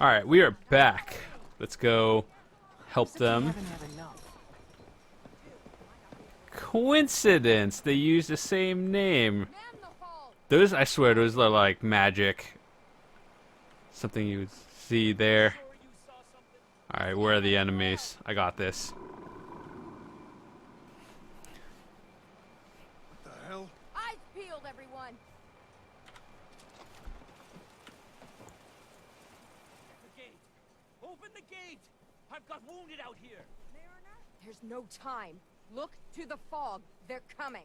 Alright, we are back. Let's go help them. Coincidence! They use the same name. Those, I swear, those are like magic. Something you would see there. Alright, where are the enemies? I got this. What the hell? Eyes peeled, everyone! The gate! Open the gate! I've got wounded out here! Mariner? There's no time. Look to the fog. They're coming.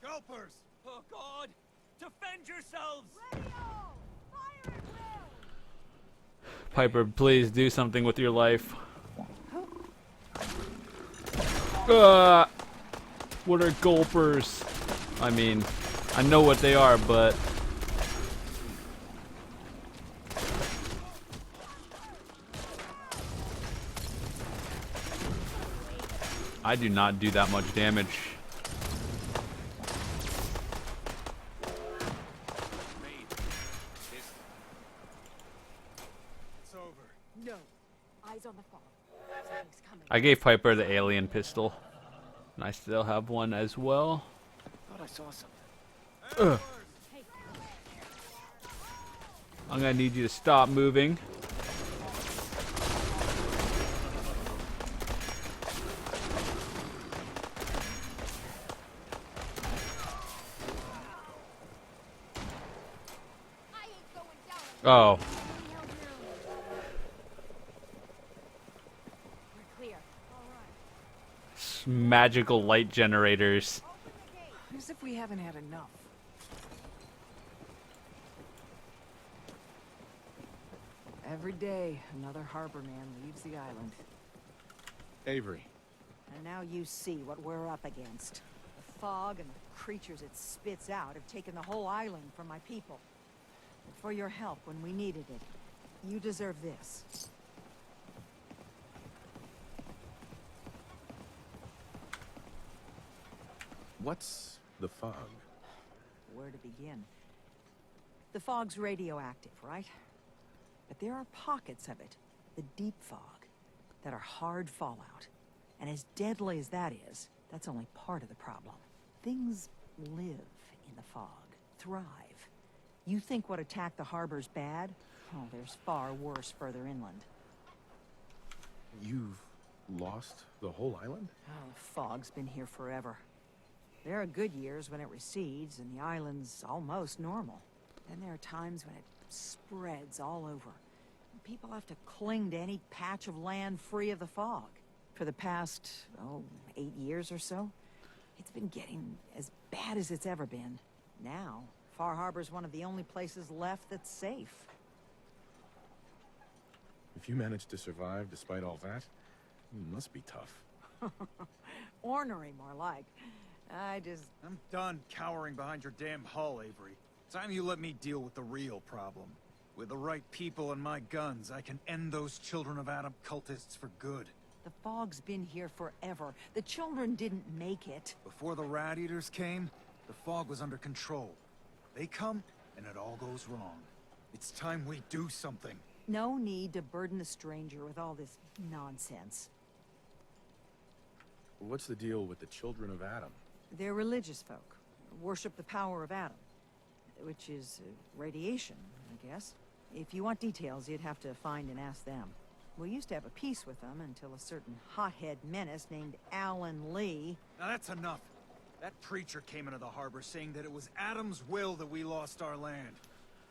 Gulpers! Oh God! Defend yourselves! Ready all! Fire at will! Piper, please do something with your life. What are gulpers? I mean, I know what they are, but... I do not do that much damage. It's over. No. Eyes on the fog. Something's coming. I gave Piper the alien pistol. And I still have one as well. Thought I saw something. I'm gonna need you to stop moving. I ain't going down. Oh, We're clear. All right. magical light generators. Open the gate. As if we haven't had enough. Every day, another harbor man leaves the island. Avery. And now you see what we're up against. The fog and the creatures it spits out have taken the whole island from my people. And for your help when we needed it, you deserve this. What's the fog? Where to begin? The fog's radioactive, right? But there are pockets of it, the deep fog, that are hard fallout. And as deadly as that is, that's only part of the problem. Things live in the fog, thrive. You think what attacked the harbor's bad? Oh, there's far worse further inland. You've lost the whole island? Oh, the fog's been here forever. There are good years when it recedes and the island's almost normal. Then there are times when it spreads all over. And people have to cling to any patch of land free of the fog. For the past, 8 years or so, it's been getting as bad as it's ever been. Now, Far Harbor's one of the only places left that's safe. If you managed to survive despite all that, it must be tough. Ornery, more like. I'm done cowering behind your damn hull, Avery. Time you let me deal with the real problem. With the right people and my guns, I can end those Children of Adam cultists for good. The fog's been here forever. The children didn't make it. Before the Rat Eaters came, the fog was under control. They come, and it all goes wrong. It's time we do something. No need to burden the stranger with all this nonsense. What's the deal with the Children of Adam? They're religious folk. Worship the power of Adam. Which is radiation, I guess. If you want details, you'd have to find and ask them. We used to have a peace with them until a certain hothead menace named Alan Lee... Now that's enough. That preacher came into the harbor saying that it was Adam's will that we lost our land.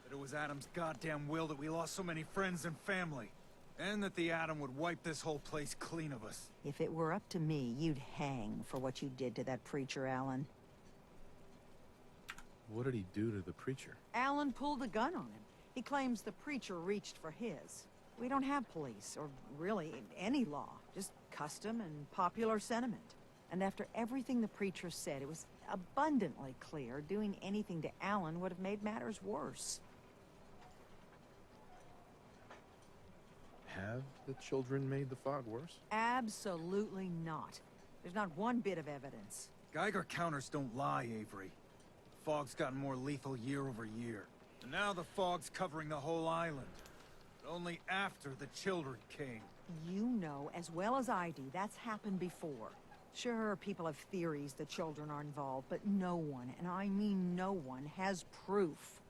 That it was Adam's goddamn will that we lost so many friends and family. And that the Adam would wipe this whole place clean of us. If it were up to me, you'd hang for what you did to that preacher, Alan. What did he do to the preacher? Alan pulled a gun on him. He claims the preacher reached for his. We don't have police, or really any law. Just custom and popular sentiment. And after everything the preacher said, it was abundantly clear doing anything to Alan would have made matters worse. Have the children made the fog worse? Absolutely not. There's not one bit of evidence. Geiger counters don't lie, Avery. Fog's gotten more lethal year over year. And now the fog's covering the whole island. But only after the children came. You know as well as I do that's happened before. Sure, people have theories the children are involved, but no one, and I mean no one, has proof.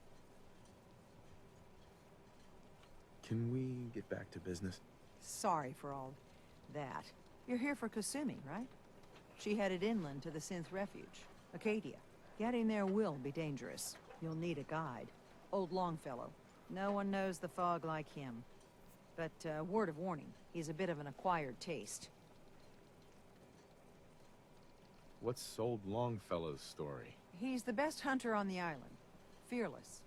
Can we get back to business? Sorry for all that. You're here for Kasumi, right? She headed inland to the synth refuge, Acadia. Getting there will be dangerous. You'll need a guide. Old Longfellow. No one knows the fog like him. But, word of warning, he's a bit of an acquired taste. What's old Longfellow's story? He's the best hunter on the island. Fearless.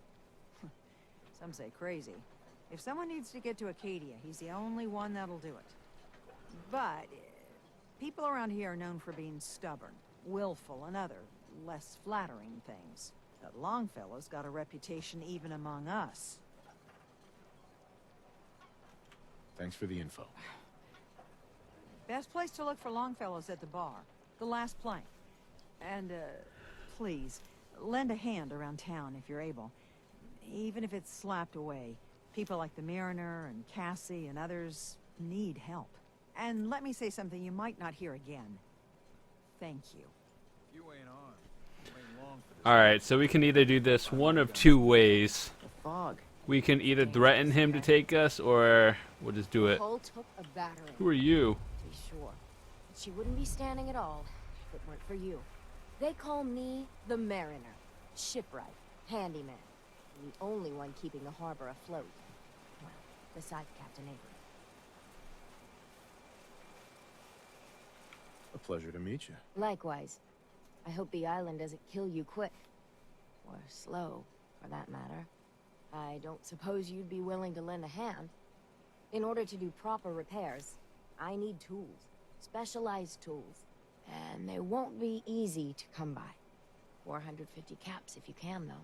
Some say crazy. If someone needs to get to Acadia, he's the only one that'll do it. But people around here are known for being stubborn, willful, and other, less flattering things. But Longfellow's got a reputation even among us. Thanks for the info. Best place to look for Longfellow's at the bar. The last plank. And, please, lend a hand around town if you're able. Even if it's slapped away. People like the Mariner and Cassie and others need help. And let me say something you might not hear again. Thank you. If you ain't on, you ain't long for this. Alright, so we can either do this one of two ways. The fog. We can either threaten him to take us, or we'll just do it. Cole took a battering, Who are you? to be sure. But she wouldn't be standing at all if it weren't for you. They call me the Mariner, shipwright, handyman, and the only one keeping the harbor afloat. Well, besides Captain Avery. A pleasure to meet you. Likewise. I hope the island doesn't kill you quick. Or slow, for that matter. I don't suppose you'd be willing to lend a hand. In order to do proper repairs, I need tools. Specialized tools. And they won't be easy to come by. 450 caps if you can, though.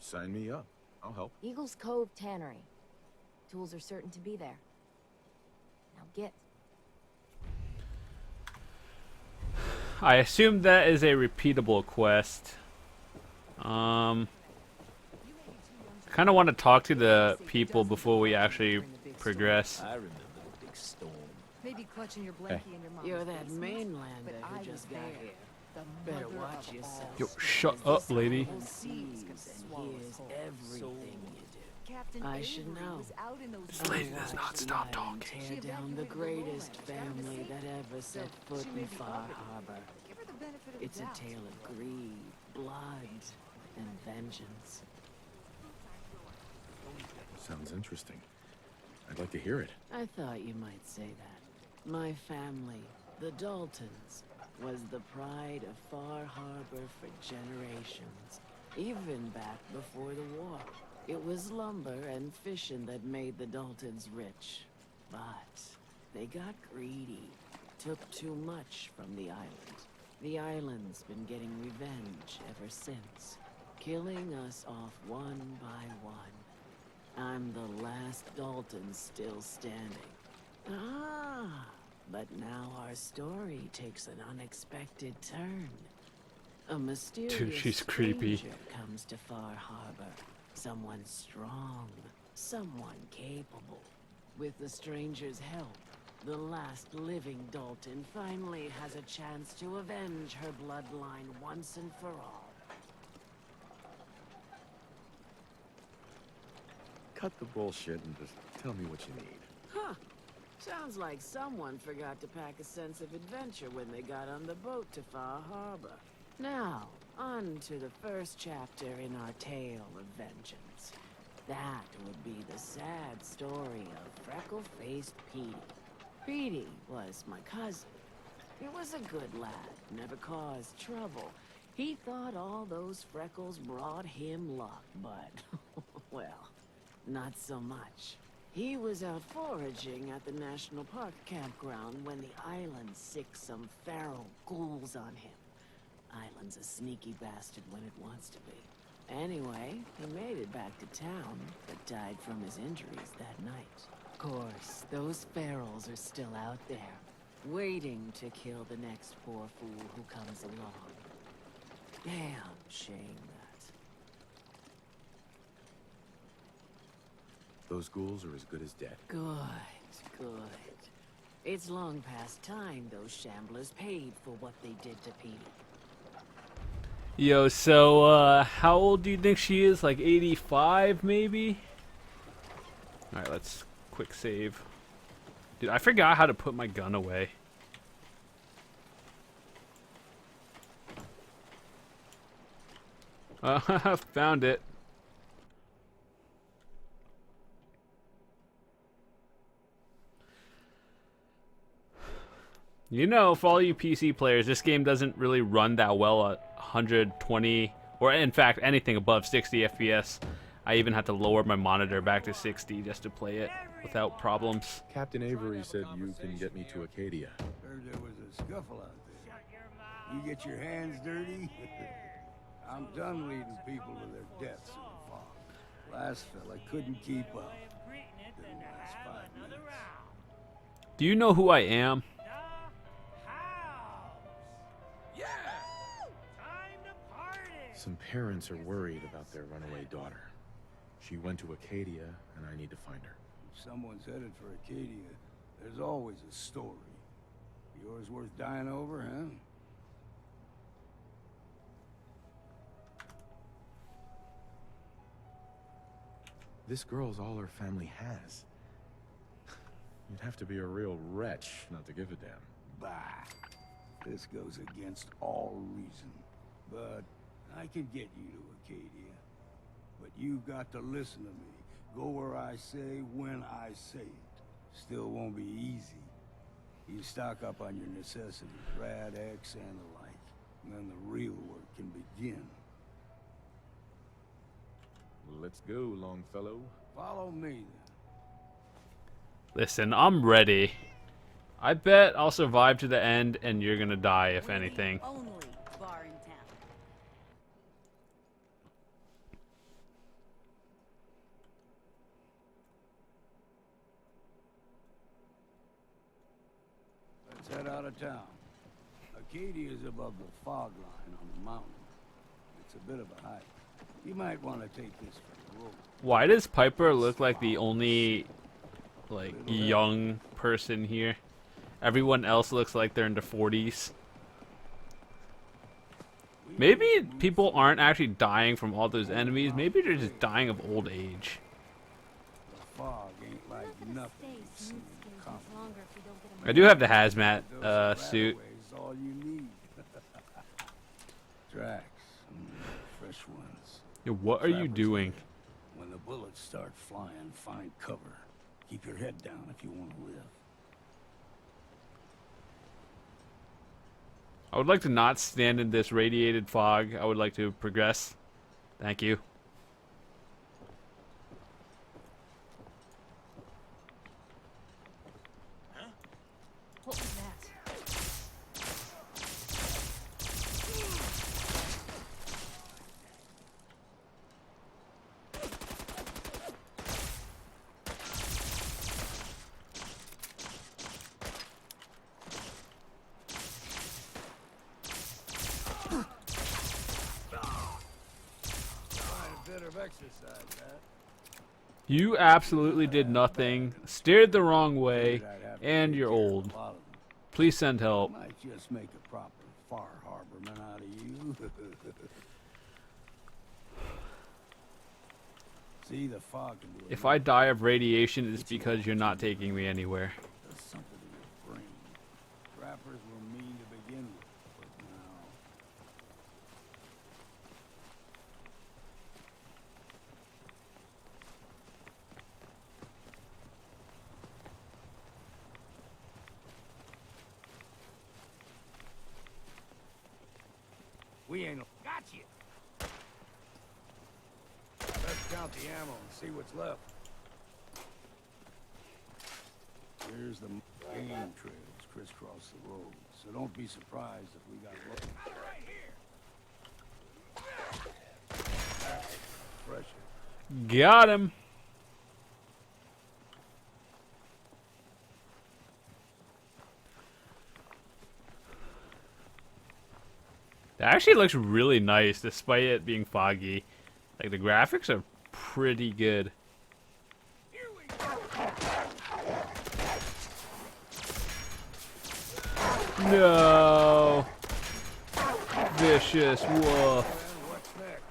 Sign me up. I'll help. Eagle's Cove Tannery. Tools are certain to be there. Now get. I assume that is a repeatable quest. Kind of want to talk to the people before we actually progress. I remember the big storm. Maybe clutching your blankie in your mom's You're that basement. mainlander But I who just was got there. here. The Better mother watch of yourself. all Yo, shut up, lady. And sees and hears everything you do. Captain I should Avery know. was out in those This lady woods. does not stop talking. Tear down the greatest family that ever set foot in Far Harbor. Give her the benefit of It's the a doubt. tale of greed, blood, and vengeance. Sounds interesting. I'd like to hear it. I thought you might say that. My family, the Daltons, was the pride of Far Harbor for generations. Even back before the war. It was lumber and fishing that made the Daltons rich. But they got greedy. Took too much from the island. The island's been getting revenge ever since. Killing us off one by one. I'm the last Dalton still standing. Ah, but now our story takes an unexpected turn. A mysterious Dude, she's creepy. stranger comes to Far Harbor. Someone strong, someone capable. With the stranger's help, the last living Dalton finally has a chance to avenge her bloodline once and for all. Cut the bullshit and just tell me what you need. Huh. Sounds like someone forgot to pack a sense of adventure when they got on the boat to Far Harbor. Now, on to the first chapter in our tale of vengeance. That would be the sad story of freckle-faced Petey. Petey was my cousin. He was a good lad, never caused trouble. He thought all those freckles brought him luck, but, well, not so much. He was out foraging at the National Park campground when the island sicked some feral ghouls on him. Island's a sneaky bastard when it wants to be. Anyway, he made it back to town, but died from his injuries that night. Of course, those ferals are still out there, waiting to kill the next poor fool who comes along. Damn, Shame that. Those ghouls are as good as dead. Good, good. It's long past time those shamblers paid for what they did to Petey. Yo, so, how old do you think she is? Like 85, maybe? Alright, let's quick save. Dude, I forgot how to put my gun away. Found it. You know, for all you PC players, this game doesn't really run that well at 120, or in fact, anything above 60 FPS. I even had to lower my monitor back to 60 just to play it without problems. Captain Avery said you can get me to Acadia. Heard there was a scuffle out there. You get your hands dirty? I'm done leading people to their deaths in the fog. Last fella couldn't keep up. Didn't last 5 minutes. Do you know who I am? Some parents are worried about their runaway daughter. She went to Acadia, and I need to find her. If someone's headed for Acadia, there's always a story. Yours worth dying over, huh? This girl's all her family has. You'd have to be a real wretch not to give a damn. Bah. This goes against all reason. But I could get you to Acadia. But you've got to listen to me. Go where I say, when I say it. Still won't be easy. You stock up on your necessities, Rad X and the like. And then the real work can begin. Let's go, Longfellow. Follow me, then. Listen, I'm ready. I bet I'll survive to the end, and you're gonna die, if anything. Only bar in town. Let's head out of town. Acadia is above the fog line on the mountain. It's a bit of a hike. You might want to take this for the road. Why does Piper look like the only, like, young person here? Everyone else looks like they're in their 40s. Maybe people aren't actually dying from all those enemies. Maybe they're just dying of old age. The fog ain't like nothing you've seen in comics. I do have the hazmat suit. Is all you need. Tracks, fresh ones. Yo, what are you Trappers doing? live. When the bullets start flying, find cover. Keep your head down if you want to live. I would like to not stand in this radiated fog. I would like to progress. Thank you. What was that? A bit of exercise, that. You absolutely did nothing, steered the wrong way, and you're old. Please send help. Might just make a proper Far Harborman out of you. See, the fog can do it. If I die of radiation, it's because you're not taking me anywhere. Does something to your brain. Trappers were mean to begin with, but now. We ain't got you. Let's count the ammo and see what's left. Here's the game trails crisscross the road, so don't be surprised if we got pressure. Got him. actually looks really nice despite it being foggy. Like the graphics are pretty good. No. Vicious wolf. What's next?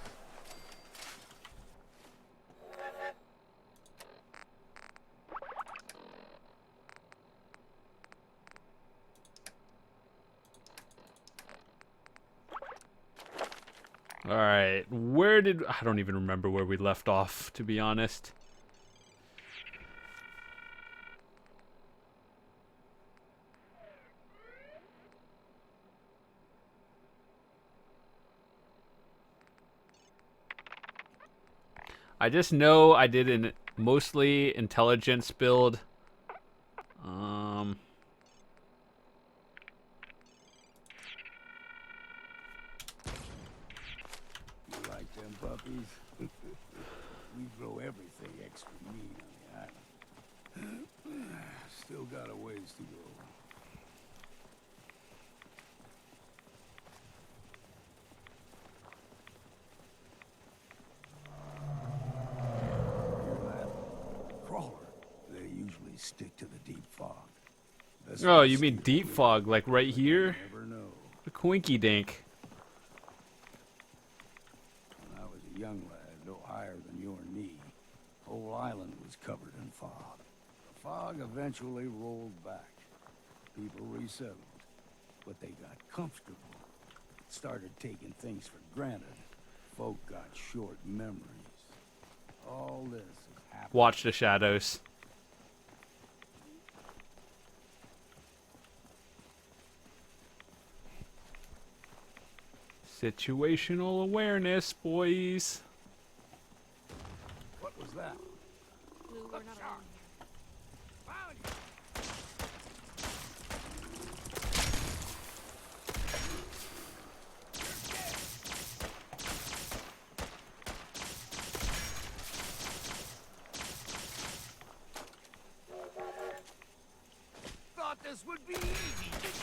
Alright, I don't even remember where we left off, to be honest. I just know I did a mostly intelligence build. You like them puppies? We grow everything extra mean on the island. Still got a ways to go. Hear that? Crawler. They usually stick to the deep fog. That's Oh, why you mean steer deep clear. fog, like right here? You never know. The Quinky Dink. When I was a young lad, no higher than your knee, whole island was covered in fog. The fog eventually rolled back. People resettled, but they got comfortable. Started taking things for granted. Folk got short memories. All this has happened. Watch the shadows. Situational awareness, boys. What was that? Thought this would be easy, did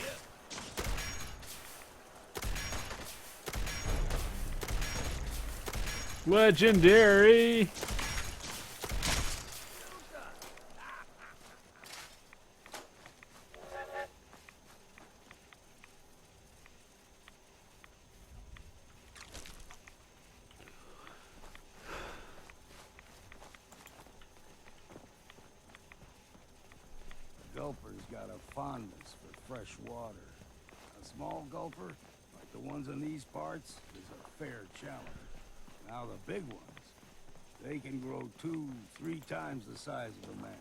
you? Legendary. Gulper's got a fondness for fresh water. A small gulper, like the ones in these parts, is a fair challenge. Now the big ones, they can grow 2-3 times the size of a man.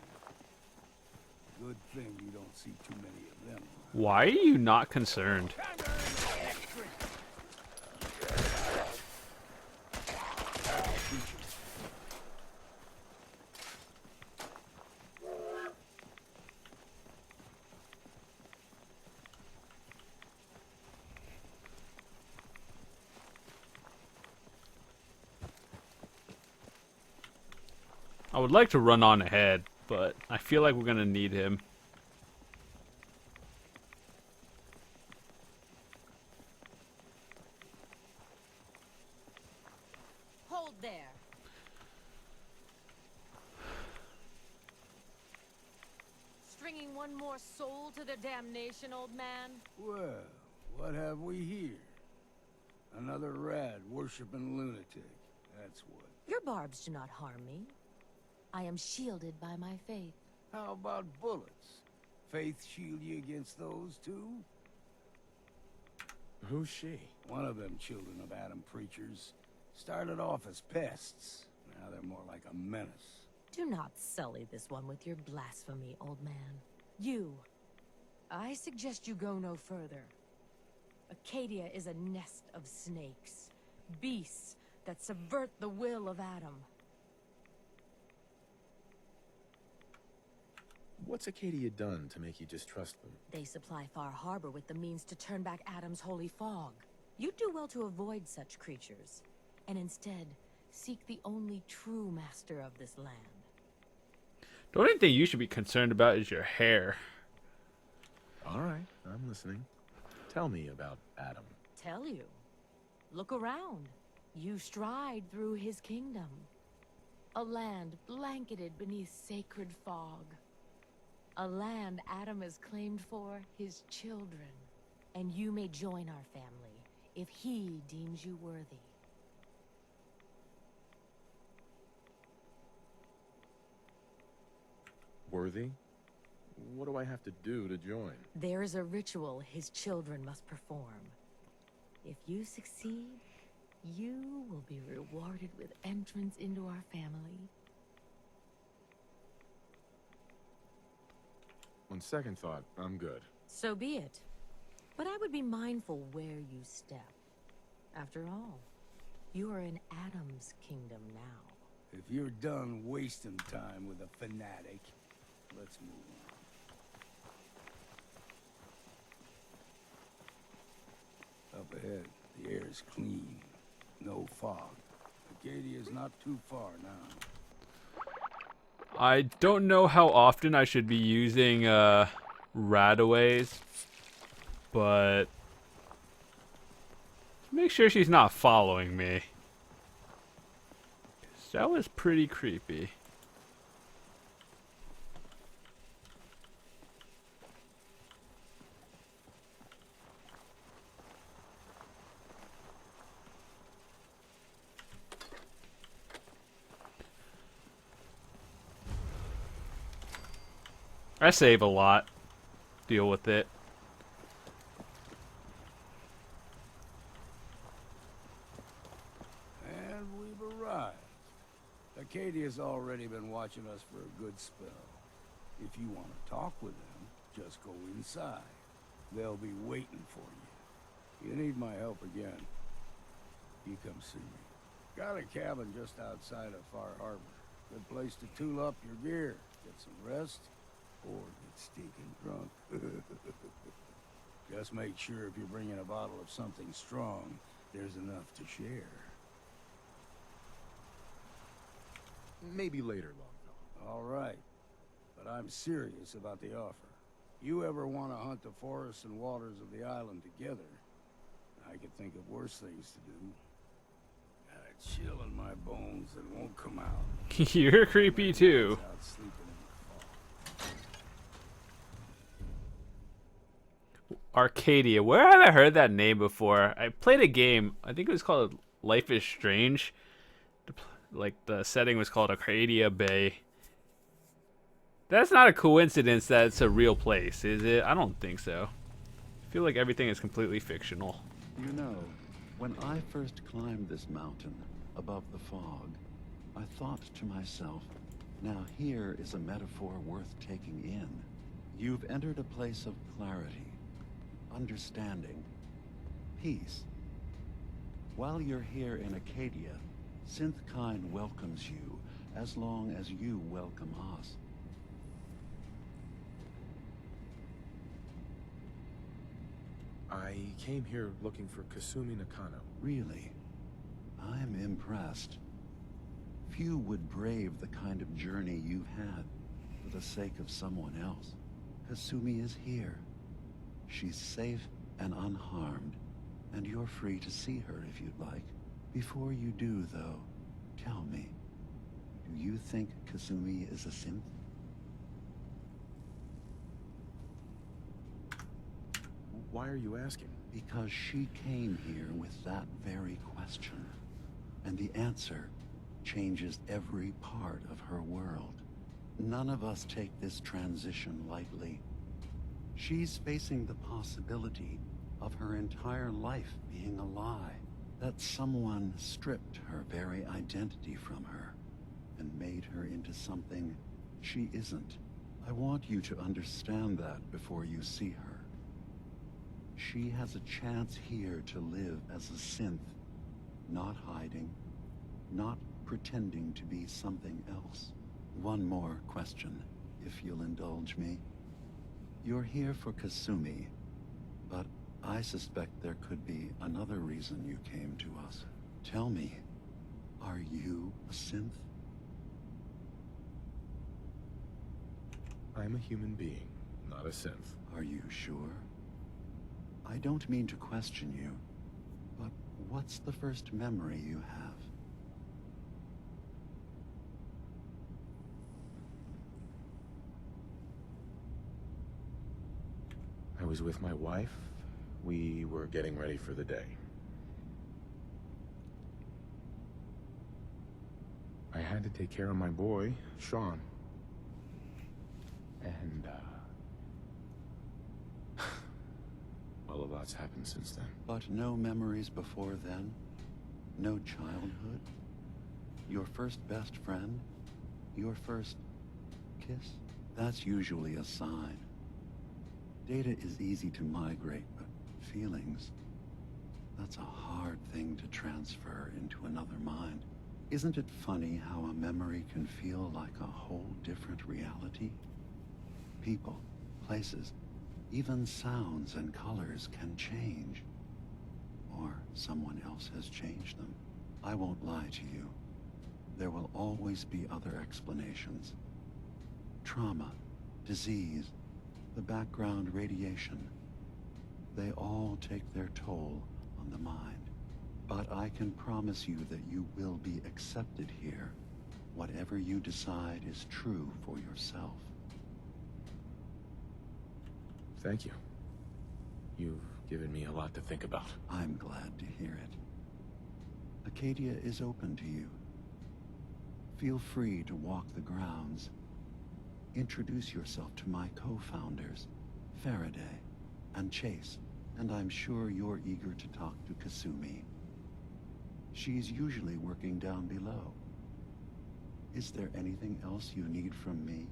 Good thing you don't see too many of them. Why are you not concerned? I would like to run on ahead, but I feel like we're gonna need him. Hold there. Stringing one more soul to their damnation, old man? Well, what have we here? Another rad worshipping lunatic. That's what. Your barbs do not harm me. I am shielded by my faith. How about bullets? Faith shield you against those too? Who's she? One of them children of Adam preachers. Started off as pests. Now they're more like a menace. Do not sully this one with your blasphemy, old man. You. I suggest you go no further. Acadia is a nest of snakes. Beasts that subvert the will of Adam. What's Acadia done to make you distrust them? They supply Far Harbor with the means to turn back Adam's holy fog. You'd do well to avoid such creatures, and instead seek the only true master of this land. The only thing you should be concerned about is your hair. All right, I'm listening. Tell me about Adam. Tell you? Look around. You stride through his kingdom. A land blanketed beneath sacred fog. A land Adam has claimed for his children. And you may join our family if he deems you worthy. Worthy? What do I have to do to join? There is a ritual his children must perform. If you succeed, you will be rewarded with entrance into our family. On second thought, I'm good. So be it. But I would be mindful where you step. After all, you are in Adam's kingdom now. If you're done wasting time with a fanatic, let's move on. Up ahead, the air is clean. No fog. Acadia's not too far now. I don't know how often I should be using radaways, but make sure she's not following me. 'Cause that was pretty creepy. I save a lot. Deal with it. And we've arrived. Acadia's already been watching us for a good spell. If you want to talk with them, just go inside. They'll be waiting for you. You need my help again, you come see me. Got a cabin just outside of Far Harbor. Good place to tool up your gear, get some rest, or get stinking drunk. Just make sure if you're bringing a bottle of something strong, there's enough to share. Maybe later, Longfellow. All right, but I'm serious about the offer. You ever want to hunt the forests and waters of the island together, I could think of worse things to do. Got a chill in my bones that won't come out. You're creepy too. Out sleeping in the fall. Acadia. Where have I heard that name before? I played a game. I think it was called Life is Strange. Like the setting was called Acadia Bay. That's not a coincidence that it's a real place, is it? I don't think so. I feel like everything is completely fictional. You know, when I first climbed this mountain above the fog, I thought to myself, now here is a metaphor worth taking in. You've entered a place of clarity, understanding, peace. While you're here in Acadia, Synthkind welcomes you as long as you welcome us. I came here looking for Kasumi Nakano. Really? I'm impressed. Few would brave the kind of journey you've had for the sake of someone else. Kasumi is here. She's safe and unharmed, and you're free to see her if you'd like. Before you do, though, tell me, do you think Kasumi is a synth? Why are you asking? Because she came here with that very question. And the answer changes every part of her world. None of us take this transition lightly. She's facing the possibility of her entire life being a lie. That someone stripped her very identity from her and made her into something she isn't. I want you to understand that before you see her. She has a chance here to live as a synth, not hiding, not pretending to be something else. One more question, if you'll indulge me. You're here for Kasumi, but I suspect there could be another reason you came to us. Tell me, are you a synth? I'm a human being, not a synth. Are you sure? I don't mean to question you, but What's the first memory you have? I was with my wife. We were getting ready for the day. I had to take care of my boy, Sean. And, well, a lot's happened since then. But no memories before then? No childhood? Your first best friend? Your first kiss? That's usually a sign. Data is easy to migrate, but feelings, that's a hard thing to transfer into another mind. Isn't it funny how a memory can feel like a whole different reality? People, places, even sounds and colors can change. Or someone else has changed them. I won't lie to you. There will always be other explanations. Trauma, disease, the background radiation. They all take their toll on the mind. But I can promise you that you will be accepted here. Whatever you decide is true for yourself. Thank you. You've given me a lot to think about. I'm glad to hear it. Acadia is open to you. Feel free to walk the grounds. Introduce yourself to my co-founders, Faraday and Chase, and I'm sure you're eager to talk to Kasumi. She's usually working down below. Is there anything else you need from me?